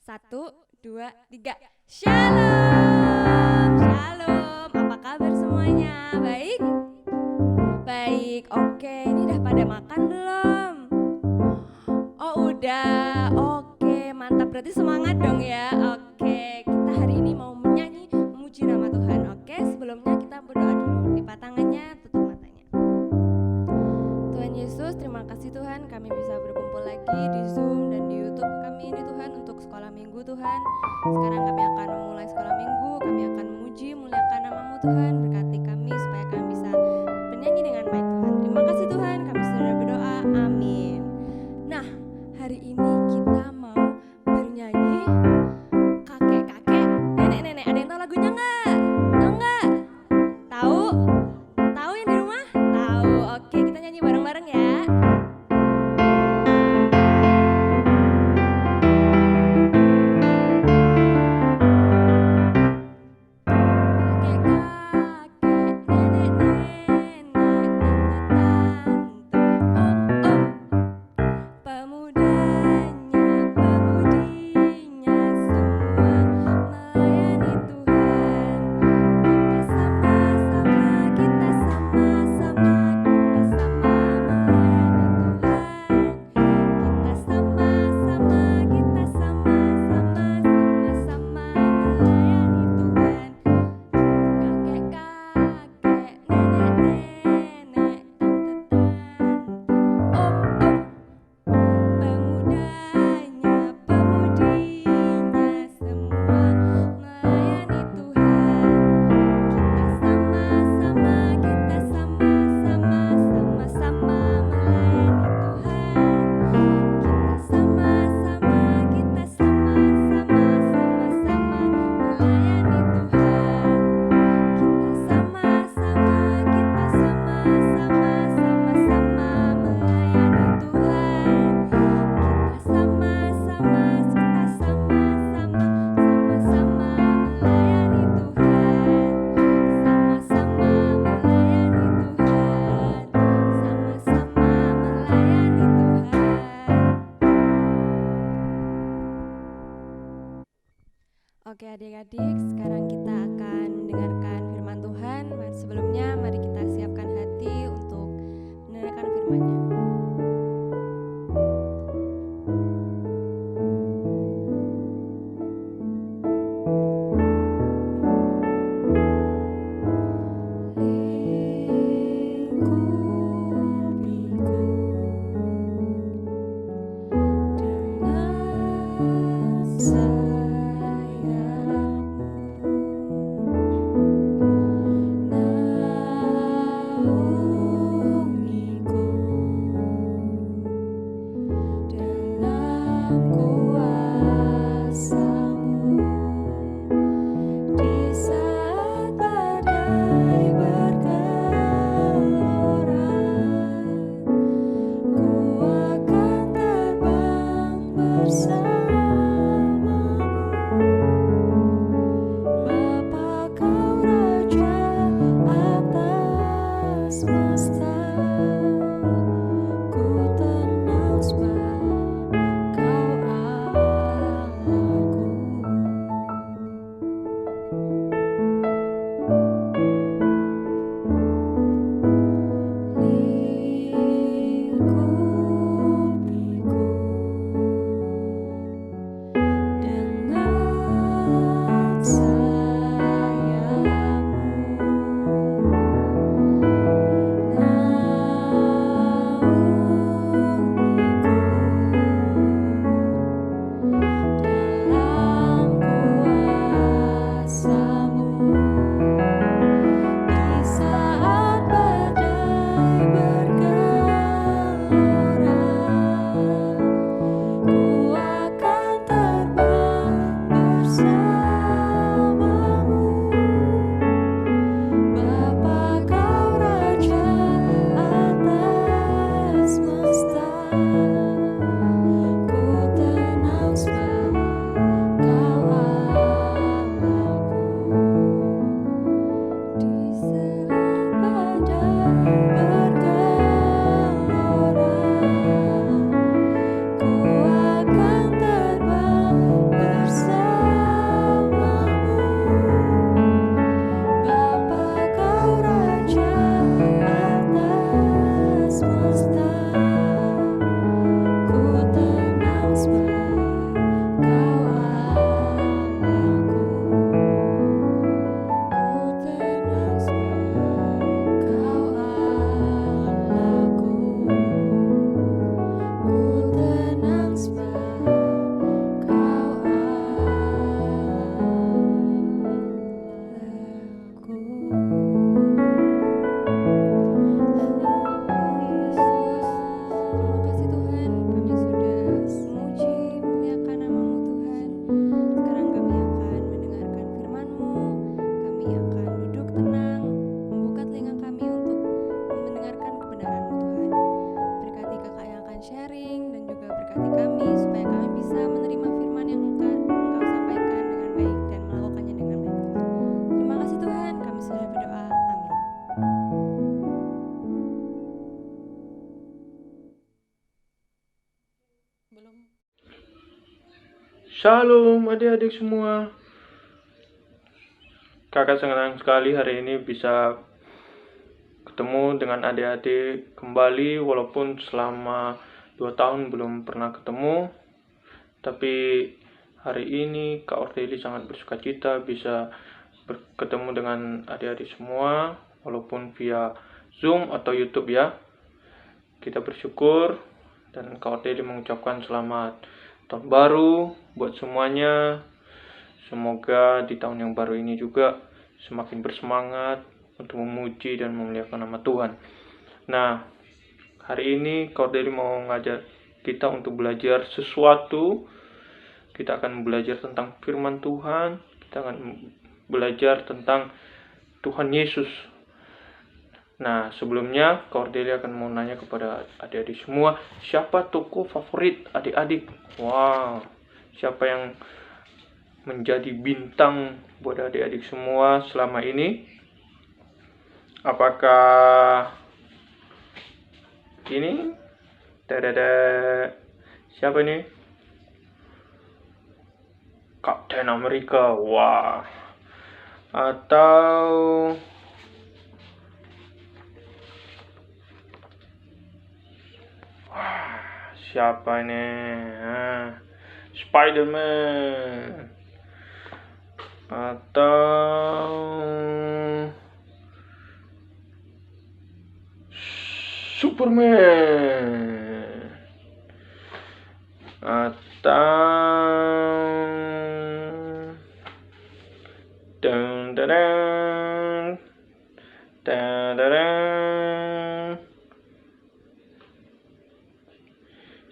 Satu, dua, tiga. Shalom, shalom. Apa kabar semuanya? Baik? Baik, oke. Ini udah pada makan belum? Oh udah, oke. Mantap, berarti semangat dong ya. Oke, kita hari ini mau menyanyi, memuji nama Tuhan. Oke, sebelumnya kita berdoa dulu. Lipat tangannya, tutup matanya. Tuhan Yesus, terima kasih Tuhan, kami bisa berkumpul lagi di Zoom dan di YouTube kami ini Tuhan untuk sekolah minggu Tuhan. Sekarang kami akan memulai sekolah minggu, kami akan memuji, muliakan nama-Mu Tuhan, berkati kami supaya kami bisa bernyanyi dengan baik Tuhan. Terima kasih Tuhan, kami sudah berdoa, amin. Nah, hari ini kita mau bernyanyi kakek-kakek, nenek-nenek. Ada yang tahu lagunya nggak? Tahu nggak? Tahu? Tahu yang di rumah? Tahu. Oke, kita nyanyi bareng-bareng ya. Oke adik-adik, sekarang kita akan mendengarkan firman Tuhan. Sebelumnya mari kita siapkan hati untuk mendengarkan firman-Nya. Shalom adik-adik semua. Kakak senang sekali hari ini bisa ketemu dengan adik-adik kembali, walaupun selama 2 tahun belum pernah ketemu. Tapi hari ini Kak Ordeli sangat bersukacita bisa ketemu dengan adik-adik semua, walaupun via Zoom atau YouTube ya. Kita bersyukur dan Kak Ordeli mengucapkan selamat tahun baru buat semuanya. Semoga di tahun yang baru ini juga semakin bersemangat untuk memuji dan memuliakan nama Tuhan. Nah, hari ini Kak Ordeli mau ngajak kita untuk belajar sesuatu. Kita akan belajar tentang firman Tuhan. Kita akan belajar tentang Tuhan Yesus. Nah, sebelumnya Kak Ordeli akan mau nanya kepada adik-adik semua, siapa tokoh favorit adik-adik? Wow, siapa yang menjadi bintang buat adik-adik semua selama ini? Apakah ini? Siapa ini? Kapten Amerika. Wah. Atau siapa ini? Spider-Man. Atau Superman. Atau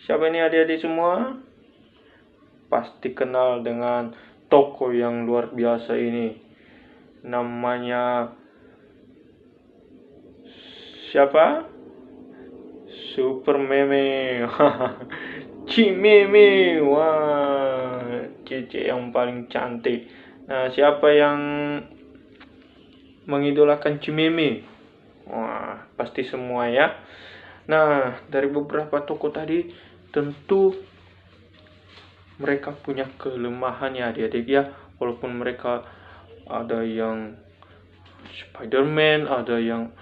siapa ini adik-adik semua? Pasti kenal dengan tokoh yang luar biasa ini. Namanya siapa? Super Meme. Cimeme. Wah, Cece yang paling cantik. Nah, siapa yang mengidolakan Cimeme? Wah, pasti semua ya. Nah, dari beberapa tokoh tadi tentu mereka punya kelemahan ya adik-adik ya. Walaupun mereka ada yang Spider-Man, ada yang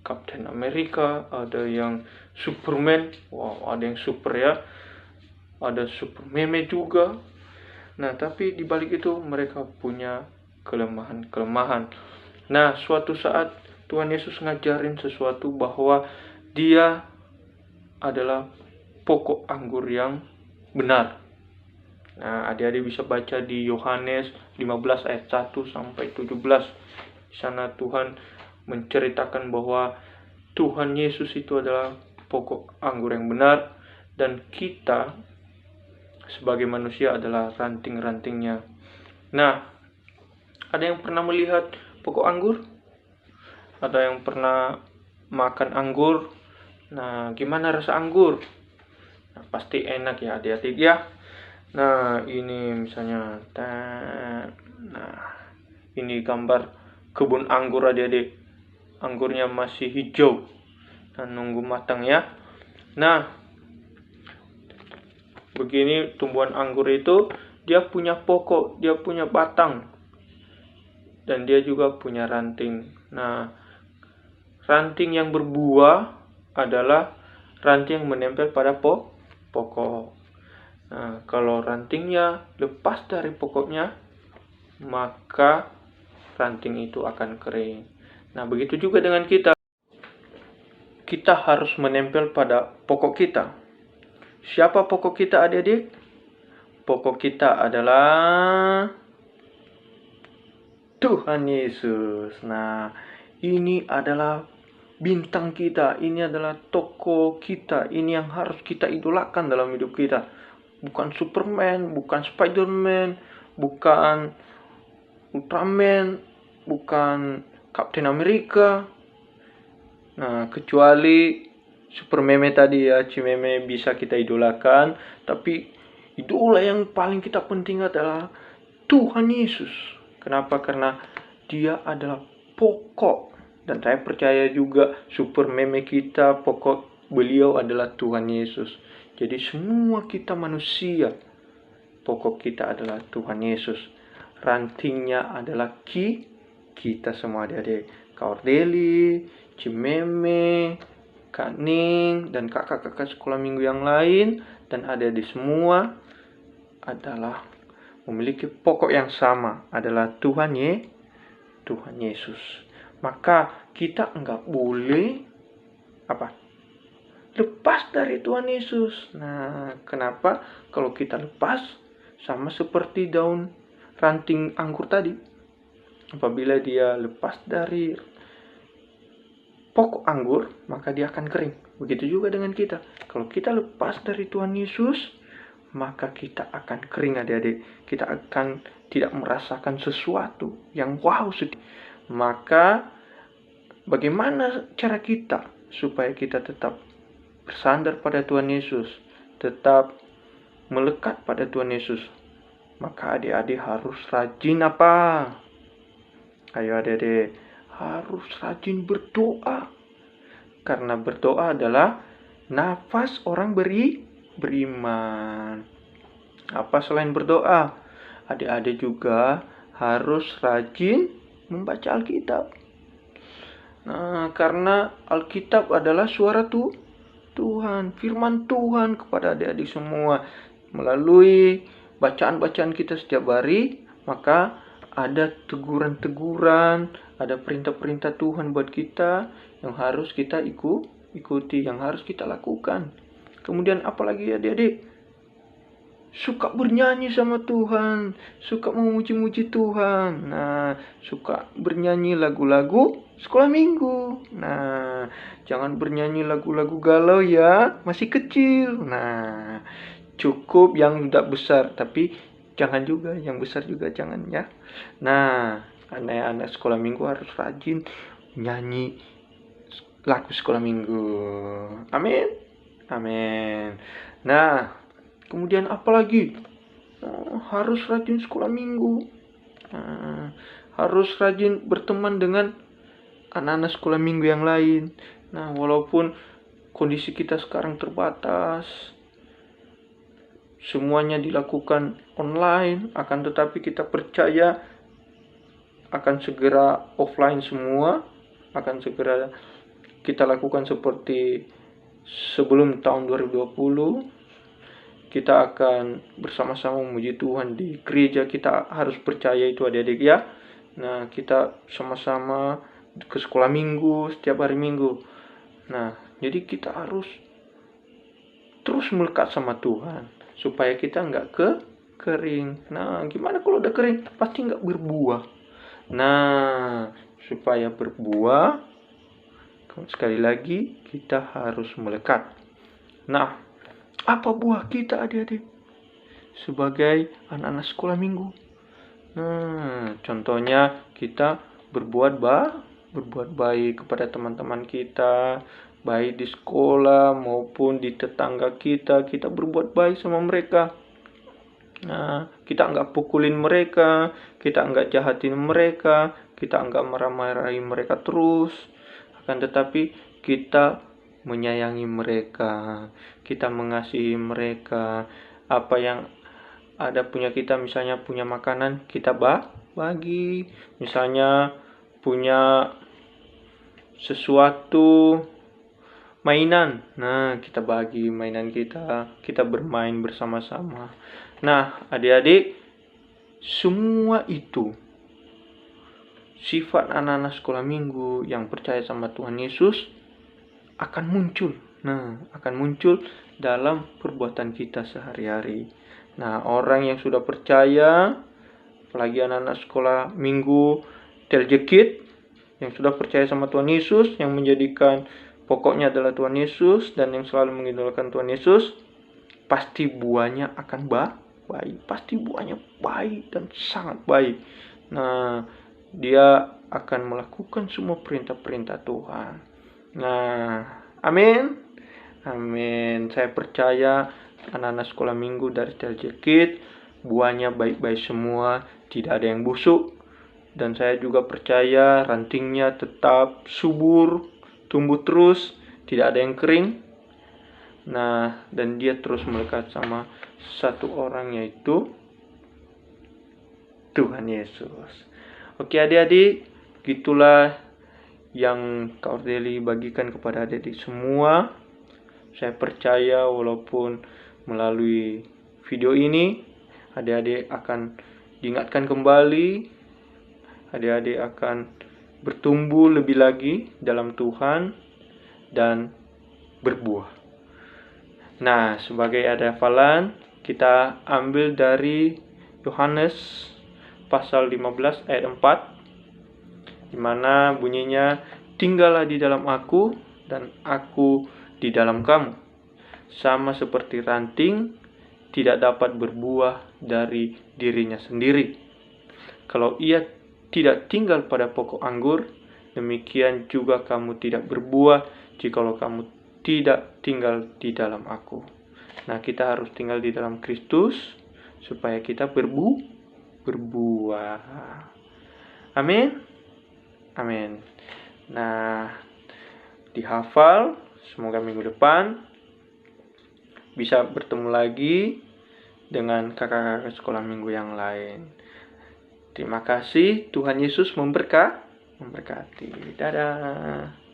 Captain America, ada yang Superman. Wow, ada yang super ya. Ada Super Meme juga. Nah, tapi di balik itu mereka punya kelemahan-kelemahan. Nah, suatu saat Tuhan Yesus ngajarin sesuatu bahwa Dia adalah pokok anggur yang benar. Nah, adik-adik bisa baca di Yohanes 15 ayat 1 sampai 17. Di sana Tuhan menceritakan bahwa Tuhan Yesus itu adalah pokok anggur yang benar dan kita sebagai manusia adalah ranting-rantingnya. Nah, ada yang pernah melihat pokok anggur? Ada yang pernah makan anggur? Nah, gimana rasa anggur? Nah, pasti enak ya adik-adik ya. Nah, ini misalnya. Nah, ini gambar kebun anggur adik-adik. Anggurnya masih hijau dan nunggu matang ya. Nah, begini tumbuhan anggur itu dia punya pokok, dia punya batang, dan dia juga punya ranting. Nah, ranting yang berbuah adalah ranting yang menempel pada pokok. Nah, kalau rantingnya lepas dari pokoknya, maka ranting itu akan kering. Nah, begitu juga dengan kita. Kita harus menempel pada pokok kita. Siapa pokok kita adik-adik? Pokok kita adalah Tuhan Yesus. Nah, ini adalah bintang kita. Ini adalah tokoh kita. Ini yang harus kita idolakan dalam hidup kita. Bukan Superman, bukan Spider-Man, bukan Ultraman, bukan Captain America. Nah, kecuali Super Meme tadi ya, Cimeme bisa kita idolakan, tapi idola yang paling kita penting adalah Tuhan Yesus. Kenapa? Karena Dia adalah pokok. Dan saya percaya juga Super Meme kita, pokok beliau adalah Tuhan Yesus. Jadi semua kita manusia pokok kita adalah Tuhan Yesus. Rantingnya adalah kita semua adik-adik. Kak Ordeli, Cimeme, Kak Ning, dan kakak-kakak sekolah minggu yang lain, dan adik-adik semua adalah memiliki pokok yang sama, adalah Tuhan Yesus. Maka kita enggak boleh lepas dari Tuhan Yesus. Nah, kenapa? Kalau kita lepas, sama seperti daun ranting anggur tadi, apabila dia lepas dari pokok anggur, maka dia akan kering. Begitu juga dengan kita. Kalau kita lepas dari Tuhan Yesus, maka kita akan kering adik-adik. Kita akan tidak merasakan sesuatu yang wow. Maka bagaimana cara kita supaya kita tetap bersandar pada Tuhan Yesus, tetap melekat pada Tuhan Yesus? Maka adik-adik harus rajin apa? Ayo adik-adik, harus rajin berdoa. Karena berdoa adalah nafas orang beriman. Apa selain berdoa? Adik-adik juga harus rajin membaca Alkitab. Nah, karena Alkitab adalah suara Tuhan, firman Tuhan kepada adik-adik semua. Melalui bacaan-bacaan kita setiap hari, maka ada teguran-teguran, ada perintah-perintah Tuhan buat kita yang harus kita ikuti, yang harus kita lakukan. Kemudian apalagi adik-adik? Suka bernyanyi sama Tuhan, suka memuji-muji Tuhan. Nah, suka bernyanyi lagu-lagu sekolah minggu. Nah, jangan bernyanyi lagu-lagu galau ya, masih kecil. Nah, cukup yang sudah besar, tapi jangan juga yang besar juga jangan ya. Nah, anak-anak sekolah minggu harus rajin nyanyi lagu sekolah minggu. Amin. Amin. Nah, kemudian apa lagi? Harus rajin sekolah minggu. Harus rajin berteman dengan anak-anak sekolah minggu yang lain. Nah, walaupun kondisi kita sekarang terbatas, semuanya dilakukan online, akan tetapi kita percaya akan segera offline semua, akan segera kita lakukan seperti sebelum tahun 2020. Kita akan bersama-sama memuji Tuhan di gereja. Kita harus percaya itu adik-adik ya. Nah, kita sama-sama ke sekolah minggu setiap hari minggu. Nah, jadi kita harus terus melekat sama Tuhan supaya kita nggak kering. Nah, gimana kalau udah kering? Pasti nggak berbuah. Nah, supaya berbuah, sekali lagi kita harus melekat. Nah, apa buah kita adik-adik sebagai anak-anak sekolah minggu? Nah, contohnya kita berbuat baik kepada teman-teman kita, baik di sekolah maupun di tetangga kita. Kita berbuat baik sama mereka. Nah, kita nggak pukulin mereka, kita nggak jahatin mereka, kita nggak marah-marahin mereka terus. Akan tetapi kita menyayangi mereka, kita mengasihi mereka. Apa yang ada punya kita, misalnya punya makanan, kita bagi. Misalnya punya sesuatu mainan, nah kita bagi mainan kita bermain bersama-sama. Nah, adik-adik, semua itu sifat anak-anak sekolah minggu yang percaya sama Tuhan Yesus akan muncul. Nah, akan muncul dalam perbuatan kita sehari-hari. Nah, orang yang sudah percaya, apalagi anak-anak sekolah minggu Teljekit yang sudah percaya sama Tuhan Yesus, yang menjadikan pokoknya adalah Tuhan Yesus dan yang selalu mengidolakan Tuhan Yesus, pasti buahnya akan baik. Pasti buahnya baik dan sangat baik. Nah, dia akan melakukan semua perintah-perintah Tuhan. Nah, amin. Amin. Saya percaya anak-anak sekolah minggu dari Teljekit buahnya baik-baik semua, tidak ada yang busuk. Dan saya juga percaya rantingnya tetap subur, tumbuh terus, tidak ada yang kering. Nah, dan dia terus melekat sama satu orang, yaitu Tuhan Yesus. Oke adik-adik, gitulah yang Kak Ordeli bagikan kepada adik-adik semua. Saya percaya walaupun melalui video ini adik-adik akan diingatkan kembali, adik-adik akan bertumbuh lebih lagi dalam Tuhan dan berbuah. Nah, sebagai ada hafalan, kita ambil dari Yohanes pasal 15 ayat 4, di mana bunyinya, tinggallah di dalam aku dan aku di dalam kamu. Sama seperti ranting tidak dapat berbuah dari dirinya sendiri, kalau ia tidak tinggal pada pokok anggur, demikian juga kamu tidak berbuah jikalau kamu tidak tinggal di dalam aku. Nah, kita harus tinggal di dalam Kristus supaya kita berbuah. Amin. Amin. Nah, dihafal, semoga minggu depan bisa bertemu lagi dengan kakak-kakak sekolah minggu yang lain. Terima kasih, Tuhan Yesus memberkati. Dadah.